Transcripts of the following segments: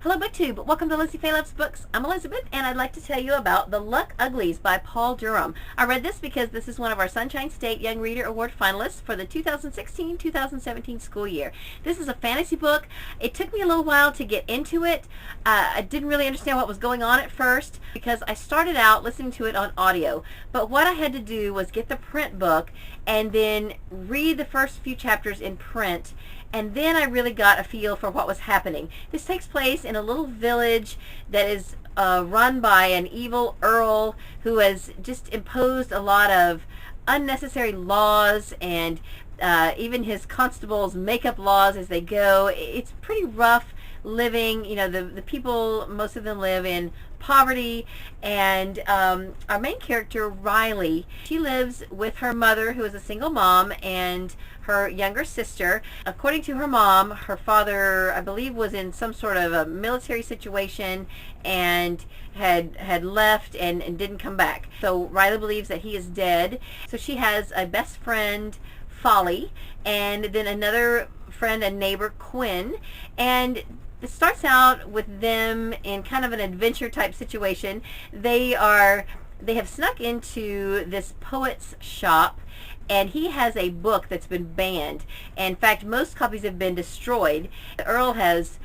Hello BookTube, welcome to Lizzie Faye Loves Books. I'm Elizabeth and I'd like to tell you about The Luck Uglies by Paul Durham. I read this because this is one of our Sunshine State Young Reader Award finalists for the 2016-2017 school year. This is a fantasy book. It took me a little while to get into it. I didn't really understand what was going on at first because I started out listening to it on audio, but what I had to do was get the print book and then read the first few chapters in print, and then I really got a feel for what was happening. This takes place in a little village that is run by an evil earl who has just imposed a lot of unnecessary laws, and even his constables make up laws as they go. It's pretty rough living. You know, the people, most of them live in poverty, and our main character, Riley, she lives with her mother, who is a single mom, and her younger sister. According to her mom, her father, I believe, was in some sort of a military situation and had left and didn't come back. So Riley believes that he is dead. So she has a best friend, Folly, and then another friend and neighbor, Quinn, and it starts out with them in kind of an adventure type situation. They have snuck into this poet's shop, and he has a book that's been banned. In fact, most copies have been destroyed. The Earl has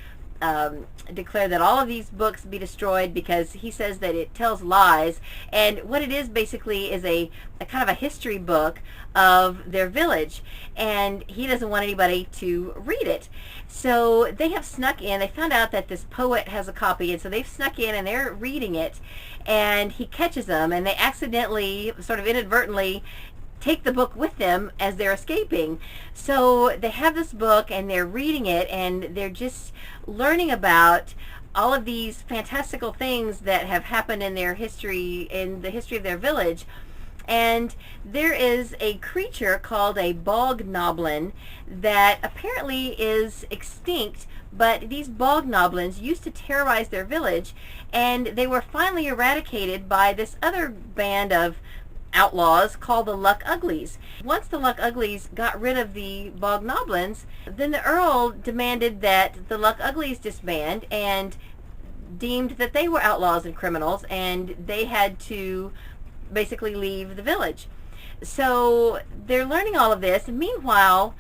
declared that all of these books be destroyed because he says that it tells lies, and what it is basically is a kind of a history book of their village, and he doesn't want anybody to read it. So they have snuck in. They found out that this poet has a copy, and so they've snuck in and they're reading it, and he catches them, and they accidentally, sort of inadvertently, take the book with them as they're escaping. So they have this book and they're reading it, and they're just learning about all of these fantastical things that have happened in their history, in the history of their village. And there is a creature called a bognoblin that apparently is extinct, but these bognoblins used to terrorize their village, and they were finally eradicated by this other band of outlaws called the Luck Uglies. Once the Luck Uglies got rid of the bognoblins, then the Earl demanded that the Luck Uglies disband and deemed that they were outlaws and criminals, and they had to basically leave the village. So they're learning all of this, and meanwhile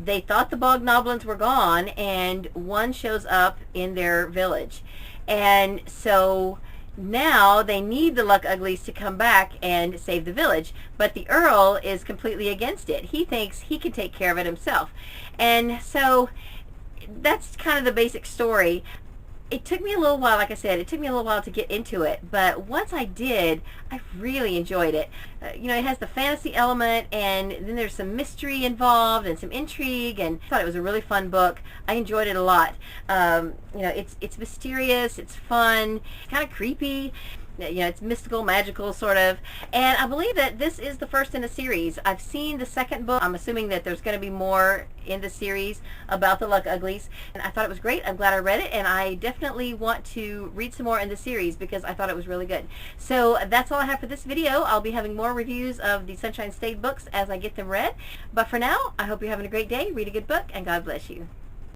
they thought the bognoblins were gone, and one shows up in their village, and so now they need the Luck Uglies to come back and save the village, but the Earl is completely against it. He thinks he can take care of it himself. And so that's kind of the basic story. It took me a little while, like I said, it took me a little while to get into it, but once I did, I really enjoyed it. You know, it has the fantasy element, and then there's some mystery involved and some intrigue, and I thought it was a really fun book. I enjoyed it a lot. You know, it's mysterious, it's fun, it's kind of creepy. You know, it's mystical, magical, sort of. And I believe that this is the first in a series. I've seen the second book. I'm assuming that there's going to be more in the series about the Luck Uglies. And I thought it was great. I'm glad I read it. And I definitely want to read some more in the series because I thought it was really good. So that's all I have for this video. I'll be having more reviews of the Sunshine State books as I get them read. But for now, I hope you're having a great day. Read a good book, and God bless you.